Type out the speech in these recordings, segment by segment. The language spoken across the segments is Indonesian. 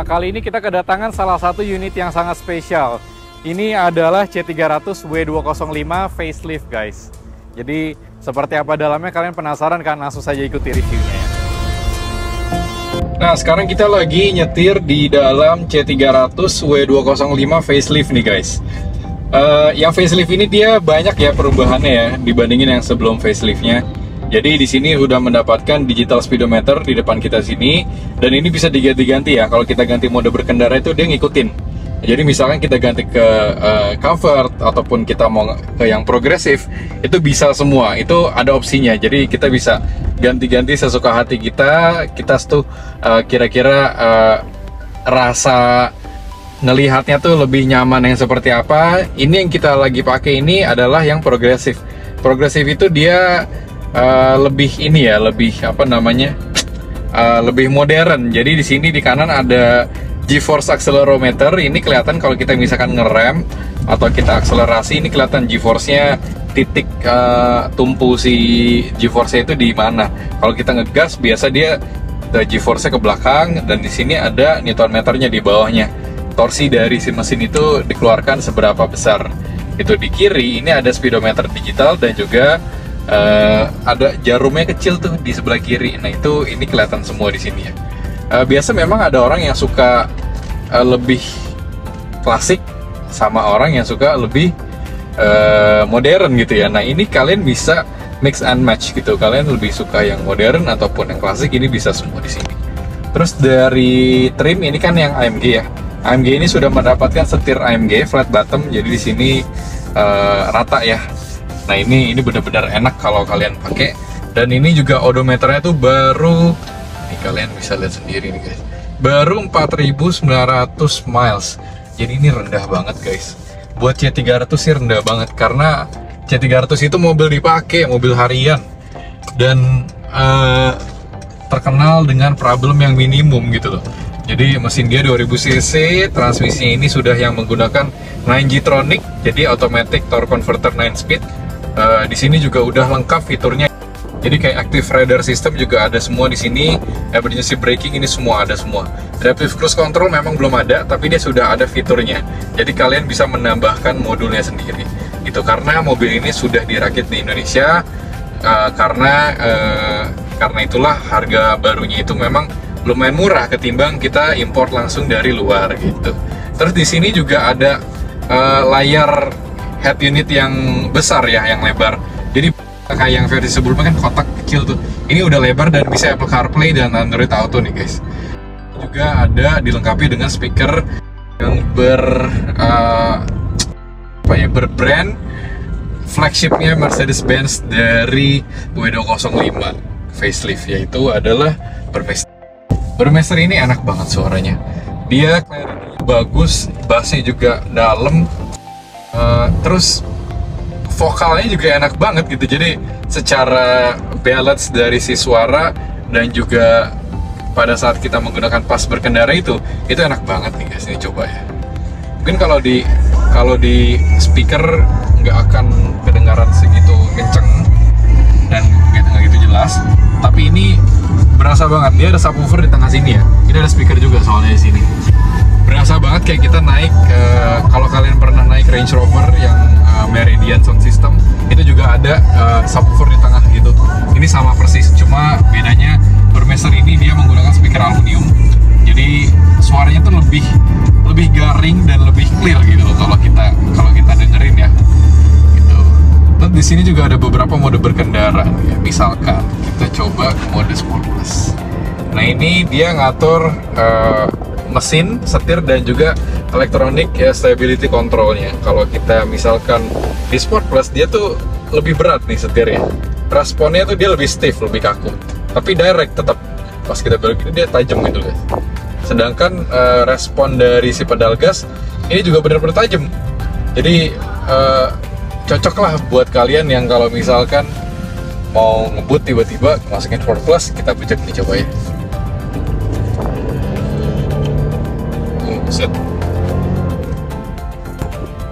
kali ini kita kedatangan salah satu unit yang sangat spesial. Ini adalah C300 W205 facelift, guys. Jadi seperti apa dalamnya kalian penasaran kan? Langsung saja ikuti reviewnya. Nah, sekarang kita lagi nyetir di dalam C300 W205 facelift nih, guys. Yang facelift ini dia banyak ya perubahannya ya dibandingin yang sebelum faceliftnya. Jadi di sini udah mendapatkan digital speedometer di depan kita sini, dan ini bisa diganti-ganti ya. Kalau kita ganti mode berkendara itu dia ngikutin. Jadi misalkan kita ganti ke comfort ataupun kita mau ke yang progresif, itu bisa semua. Itu ada opsinya. Jadi kita bisa ganti-ganti sesuka hati kita. Kita tuh kira-kira rasa ngelihatnya tuh lebih nyaman yang seperti apa. Ini yang kita lagi pakai ini adalah yang progresif. Progresif itu dia lebih ini ya, lebih apa namanya, lebih modern. Jadi di sini di kanan ada G-force accelerometer. Ini kelihatan kalau kita misalkan ngerem atau kita akselerasi, ini kelihatan G-force-nya, titik tumpu si G-force-nya itu di mana. Kalau kita ngegas biasa dia G-force-nya ke belakang, dan di sini ada Newton meternya di bawahnya. Torsi dari si mesin itu dikeluarkan seberapa besar. Itu di kiri ini ada speedometer digital dan juga ada jarumnya kecil tuh di sebelah kiri. Nah itu ini kelihatan semua di sini ya. Biasa memang ada orang yang suka lebih klasik sama orang yang suka lebih modern gitu ya. Nah ini kalian bisa mix and match gitu. Kalian lebih suka yang modern ataupun yang klasik, ini bisa semua di sini. Terus dari trim ini kan yang AMG ya. AMG ini sudah mendapatkan setir AMG flat bottom, jadi di sini rata ya. Nah ini benar-benar enak kalau kalian pakai. Dan ini juga odometernya tuh baru, nih kalian bisa lihat sendiri nih guys, baru 4.900 miles. Jadi ini rendah banget guys. Buat C300 sih rendah banget, karena C300 itu mobil dipakai, mobil harian, dan terkenal dengan problem yang minimum gitu loh. Jadi mesin dia 2000 cc, transmisinya ini sudah yang menggunakan 9G-tronic, jadi automatic torque converter 9 speed. Di sini juga udah lengkap fiturnya. Jadi kayak active radar system juga ada semua di sini. Emergency braking ini semua ada semua. Adaptive cruise control memang belum ada, tapi dia sudah ada fiturnya. Jadi kalian bisa menambahkan modulnya sendiri. Itu karena mobil ini sudah dirakit di Indonesia. Karena itulah harga barunya itu memang lumayan murah ketimbang kita import langsung dari luar gitu. Terus di sini juga ada layar head unit yang besar ya, yang lebar. Jadi kayak yang versi sebelumnya kan kotak kecil tuh, ini udah lebar dan bisa Apple CarPlay dan Android Auto nih guys. Juga ada dilengkapi dengan speaker yang berbrand flagshipnya Mercedes-Benz dari W205 facelift, yaitu adalah Burmester. Burmester ini enak banget suaranya. Dia clarity bagus, bassnya juga dalam. Terus vokalnya juga enak banget gitu. Jadi secara balance dari si suara dan juga pada saat kita menggunakan pas berkendara itu enak banget nih guys. Ini coba ya. Mungkin kalau di speaker nggak akan kedengaran segitu kenceng dan nggak gitu jelas. Tapi ini berasa banget. Dia ada subwoofer di tengah sini ya. Ini ada speaker juga soalnya di sini. Berasa banget kayak kita naik, kalau kalian pernah naik Range Rover yang Meridian Sound System, itu juga ada subwoofer di tengah gitu. Ini sama persis, cuma bedanya Burmester ini dia menggunakan speaker aluminium, jadi suaranya tuh lebih garing dan lebih clear gitu loh kalau kita dengerin ya. Gitu. Dan di sini juga ada beberapa mode berkendara. Ya. Misalkan kita coba ke mode Sport Plus. Nah ini dia ngatur mesin, setir, dan juga elektronik ya, stability controlnya. Kalau kita misalkan di Sport Plus, dia tuh lebih berat nih setirnya. Responnya tuh dia lebih stiff, lebih kaku. Tapi direct tetap. Pas kita belok ini dia tajam gitu guys. Sedangkan respon dari si pedal gas ini juga benar-benar tajam. Jadi cocok lah buat kalian yang kalau misalkan mau ngebut tiba-tiba masukin Sport Plus, kita pijak nih, coba ya. Set.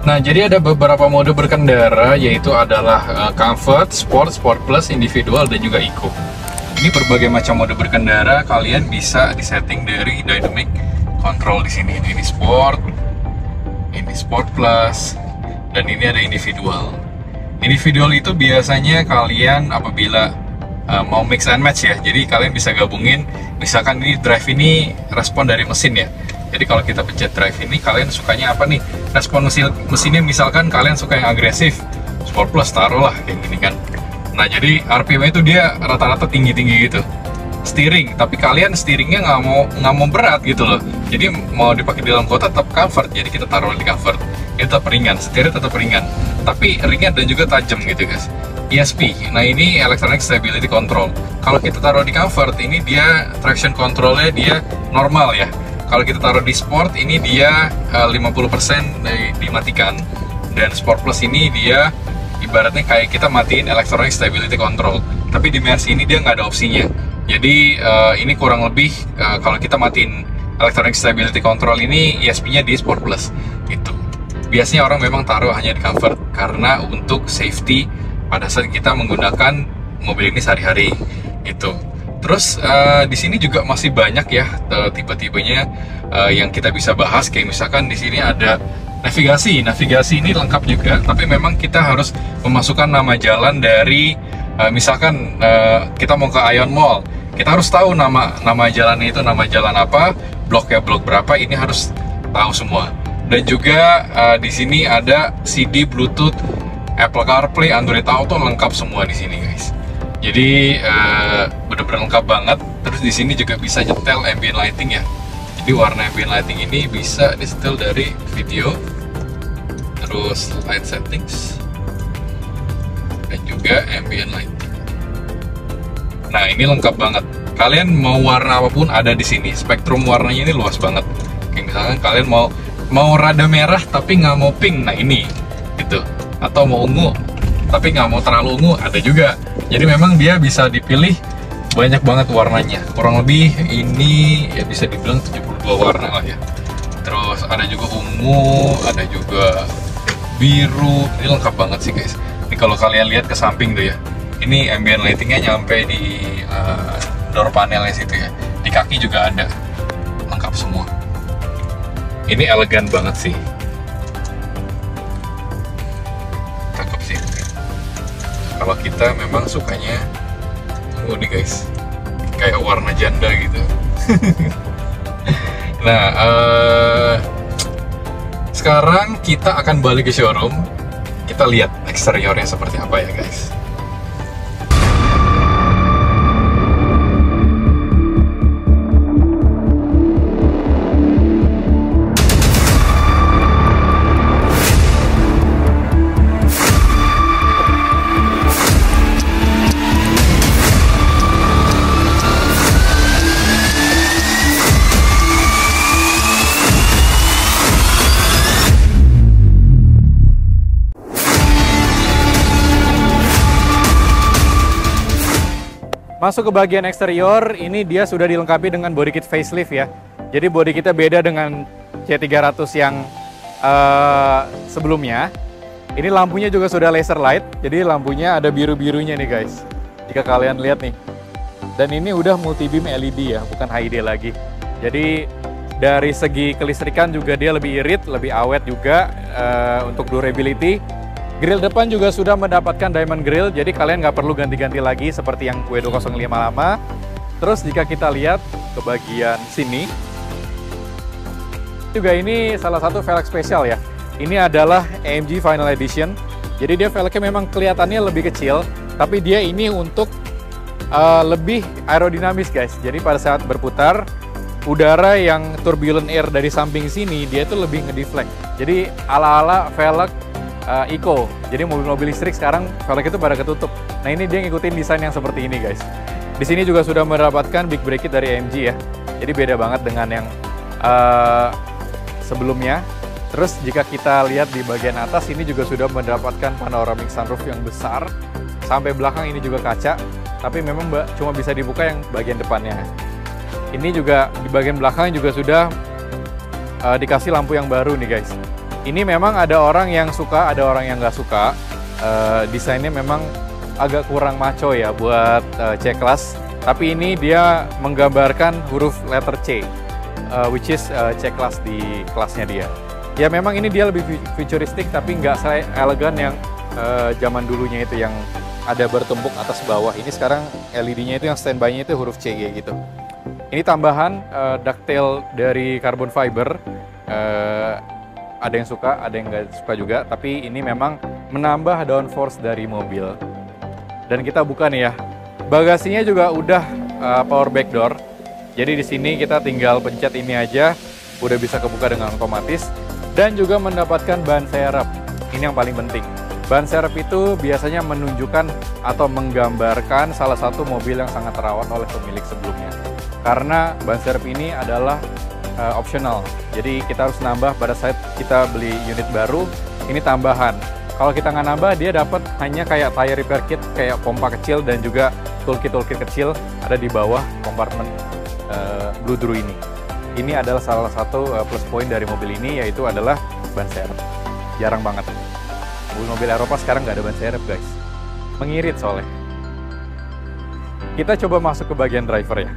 Nah, jadi ada beberapa mode berkendara, yaitu adalah Comfort, Sport, Sport Plus, Individual, dan juga Eco. Ini berbagai macam mode berkendara, kalian bisa disetting dari Dynamic kontrol di sini. Ini Sport, ini Sport Plus, dan ini ada individual. Individual itu biasanya kalian apabila mau mix and match ya. Jadi kalian bisa gabungin, misalkan ini drive ini respon dari mesin ya. Jadi kalau kita pencet drive ini, kalian sukanya apa nih? Respon mesinnya misalkan kalian suka yang agresif, Sport Plus taruhlah kayak gini kan. Nah jadi RPM itu dia rata-rata tinggi-tinggi gitu. Steering, tapi kalian steeringnya nggak mau berat gitu loh. Jadi mau dipakai di dalam kota tetap comfort. Jadi kita taruh di comfort. Ini tetap ringan, setirnya tetap ringan, tapi ringan dan juga tajam gitu guys. ESP, nah ini Electronic Stability Control. Kalau kita taruh di comfort, ini dia traction controlnya dia normal ya. Kalau kita taruh di sport, ini dia 50% dimatikan. Dan Sport Plus ini dia ibaratnya kayak kita matiin Electronic Stability Control. Tapi di Mercy ini dia nggak ada opsinya. Jadi ini kurang lebih kalau kita matiin Electronic Stability Control ini ESP-nya di Sport Plus gitu. Biasanya orang memang taruh hanya di comfort karena untuk safety pada saat kita menggunakan mobil ini sehari-hari gitu. Terus di sini juga masih banyak ya tipe-tipenya yang kita bisa bahas. Kayak misalkan di sini ada navigasi. Navigasi ini lengkap juga, tapi memang kita harus memasukkan nama jalan dari misalkan kita mau ke Ion Mall, kita harus tahu nama jalannya itu nama jalan apa, bloknya blok berapa, ini harus tahu semua. Dan juga di sini ada CD, Bluetooth, Apple CarPlay, Android Auto, lengkap semua di sini guys. Jadi bener-bener lengkap banget. Terus di sini juga bisa nyetel ambient lighting ya. Jadi warna ambient lighting ini bisa disetel dari video. Terus light settings dan juga ambient lighting. Nah ini lengkap banget. Kalian mau warna apapun ada di sini. Spektrum warnanya ini luas banget. Kayak misalkan kalian mau rada merah tapi nggak mau pink, nah ini gitu. Atau mau ungu tapi nggak mau terlalu ungu, ada juga. Jadi memang dia bisa dipilih banyak banget warnanya. Kurang lebih ini ya bisa dibilang 72 warna lah ya. Terus ada juga ungu, ada juga biru. Ini lengkap banget sih guys. Ini kalau kalian lihat ke samping tuh ya, ini ambient lightingnya nyampe di door panelnya situ ya. Di kaki juga ada, lengkap semua. Ini elegan banget sih. Cakep sih. Kalau kita memang sukanya nih guys, kayak warna janda gitu. Nah, sekarang kita akan balik ke showroom. Kita lihat eksteriornya seperti apa ya guys. Masuk ke bagian eksterior, ini dia sudah dilengkapi dengan body kit facelift ya. Jadi body kitnya beda dengan C300 yang sebelumnya. Ini lampunya juga sudah laser light, jadi lampunya ada biru-birunya nih guys. Jika kalian lihat nih. Dan ini udah multi beam LED ya, bukan HID lagi. Jadi dari segi kelistrikan juga dia lebih irit, lebih awet juga untuk durability. Grill depan juga sudah mendapatkan diamond grill, jadi kalian nggak perlu ganti-ganti lagi seperti yang W205 lama. Terus jika kita lihat ke bagian sini, juga ini salah satu velg spesial ya. Ini adalah AMG Final Edition, jadi dia velgnya memang kelihatannya lebih kecil, tapi dia ini untuk lebih aerodinamis guys. Jadi pada saat berputar, udara yang turbulent air dari samping sini, dia itu lebih ngedeflect. Jadi ala-ala velg Eco. Jadi mobil-mobil listrik sekarang velg itu pada ketutup. Nah ini dia ngikutin desain yang seperti ini guys. Di sini juga sudah mendapatkan big brake kit dari AMG ya. Jadi beda banget dengan yang sebelumnya. Terus jika kita lihat di bagian atas ini juga sudah mendapatkan panoramic sunroof yang besar. Sampai belakang ini juga kaca. Tapi memang cuma bisa dibuka yang bagian depannya. Ini juga di bagian belakang juga sudah dikasih lampu yang baru nih guys. Ini memang ada orang yang suka, ada orang yang nggak suka. Desainnya memang agak kurang maco ya buat C-Class. Tapi ini dia menggambarkan huruf letter C. which is C-Class di kelasnya dia. Ya memang ini dia lebih futuristik, tapi nggak se-elegan yang zaman dulunya itu yang ada bertumpuk atas bawah. Ini sekarang LED-nya itu yang standby-nya itu huruf C gitu. Ini tambahan ductile dari carbon fiber. Ada yang suka, ada yang nggak suka juga. Tapi ini memang menambah downforce dari mobil. Dan kita buka nih ya. Bagasinya juga udah power back door. Jadi di sini kita tinggal pencet ini aja, udah bisa kebuka dengan otomatis. Dan juga mendapatkan ban serep. Ini yang paling penting. Ban serep itu biasanya menunjukkan atau menggambarkan salah satu mobil yang sangat terawat oleh pemilik sebelumnya. Karena ban serep ini adalah optional. Jadi kita harus nambah pada saat kita beli unit baru, ini tambahan. Kalau kita nggak nambah, dia dapat hanya kayak tire repair kit, kayak pompa kecil dan juga toolkit kecil ada di bawah kompartemen Blue Drew ini. Ini adalah salah satu plus point dari mobil ini, yaitu adalah ban serep. Jarang banget. Mobil-mobil Eropa sekarang nggak ada ban serep, guys. Mengirit soalnya. Kita coba masuk ke bagian driver ya.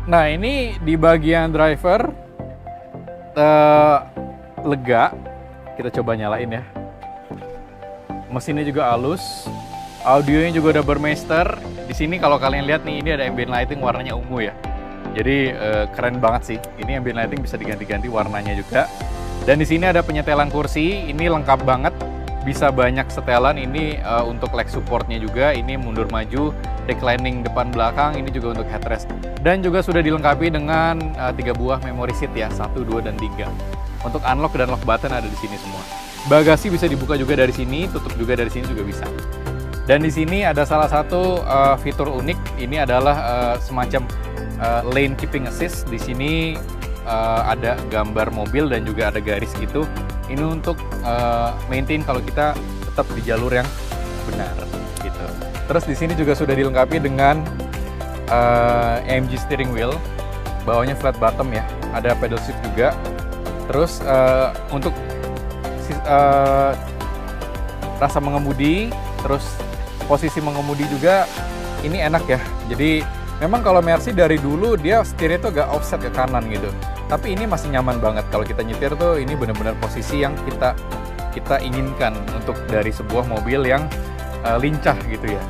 Nah, ini di bagian driver lega. Kita coba nyalain ya. Mesinnya juga halus, audionya juga udah Burmester. Di sini kalau kalian lihat nih, ini ada ambient lighting warnanya ungu ya. Jadi keren banget sih. Ini ambient lighting bisa diganti-ganti warnanya juga. Dan di sini ada penyetelan kursi, ini lengkap banget. Bisa banyak setelan. Ini untuk leg supportnya juga. Ini mundur maju, reclining depan belakang. Ini juga untuk headrest. Dan juga sudah dilengkapi dengan 3 buah memory seat ya, 1, 2, dan 3. Untuk unlock dan lock button ada di sini semua. Bagasi bisa dibuka juga dari sini, tutup juga dari sini juga bisa. Dan di sini ada salah satu fitur unik. Ini adalah semacam lane keeping assist. Di sini ada gambar mobil dan juga ada garis gitu. Ini untuk maintain kalau kita tetap di jalur yang benar gitu. Terus di sini juga sudah dilengkapi dengan AMG steering wheel. Bawahnya flat bottom ya. Ada pedal shift juga. Terus untuk rasa mengemudi, terus posisi mengemudi juga ini enak ya. Jadi memang kalau Mercy dari dulu dia setirnya tuh agak offset ke kanan gitu. Tapi ini masih nyaman banget kalau kita nyetir tuh, ini benar-benar posisi yang kita inginkan untuk dari sebuah mobil yang lincah gitu ya.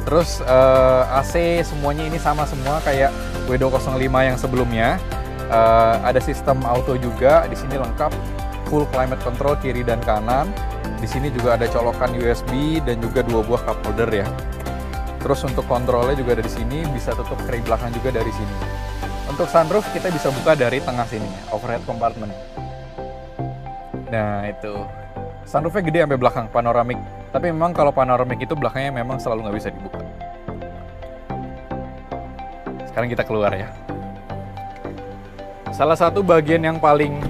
Terus AC semuanya ini sama semua kayak W205 yang sebelumnya. Ada sistem auto juga, di sini lengkap full climate control kiri dan kanan. Di sini juga ada colokan USB dan juga 2 buah cup holder ya. Terus untuk kontrolnya juga ada di sini, bisa tutup kiri belakang juga dari sini. Untuk sunroof kita bisa buka dari tengah sini, overhead compartment. Nah itu, sunroofnya gede sampai belakang, panoramik. Tapi memang kalau panoramik itu belakangnya memang selalu nggak bisa dibuka. Sekarang kita keluar ya. Salah satu bagian yang paling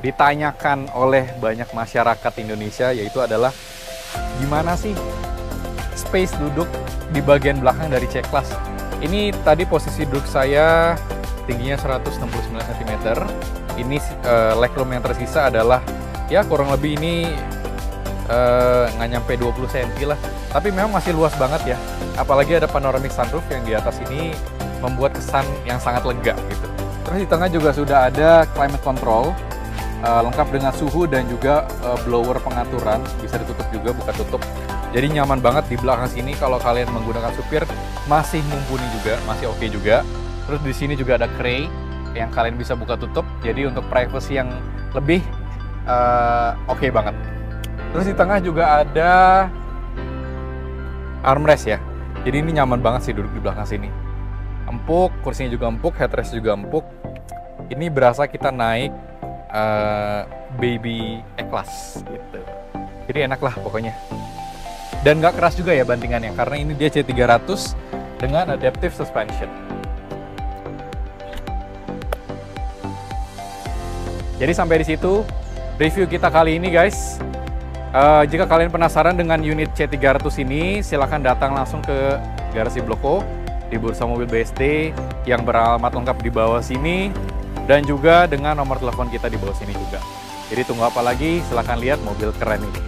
ditanyakan oleh banyak masyarakat Indonesia yaitu adalah gimana sih space duduk di bagian belakang dari C-Class. Ini tadi posisi duduk saya tingginya 169 cm. Ini legroom yang tersisa adalah ya kurang lebih ini nggak nyampe 20 cm lah. Tapi memang masih luas banget ya. Apalagi ada panoramic sunroof yang di atas ini membuat kesan yang sangat lega gitu. Terus di tengah juga sudah ada climate control. Lengkap dengan suhu dan juga blower pengaturan, bisa ditutup juga, buka tutup. Jadi nyaman banget di belakang sini kalau kalian menggunakan supir, masih mumpuni juga, masih oke juga. Terus di sini juga ada tray yang kalian bisa buka tutup, jadi untuk privacy yang lebih oke banget. Terus di tengah juga ada armrest ya, jadi ini nyaman banget sih duduk di belakang sini. Empuk, kursinya juga empuk, headrest juga empuk. Ini berasa kita naik baby E-Class gitu. Jadi enak lah pokoknya. Dan nggak keras juga ya bantingannya, karena ini dia C300 dengan adaptive suspension. Jadi sampai di situ review kita kali ini guys. Jika kalian penasaran dengan unit C300 ini, silahkan datang langsung ke garasi Blok O di Bursa Mobil BSD yang beralamat lengkap di bawah sini. Dan juga dengan nomor telepon kita di bawah sini juga. Jadi tunggu apa lagi, silahkan lihat mobil keren ini.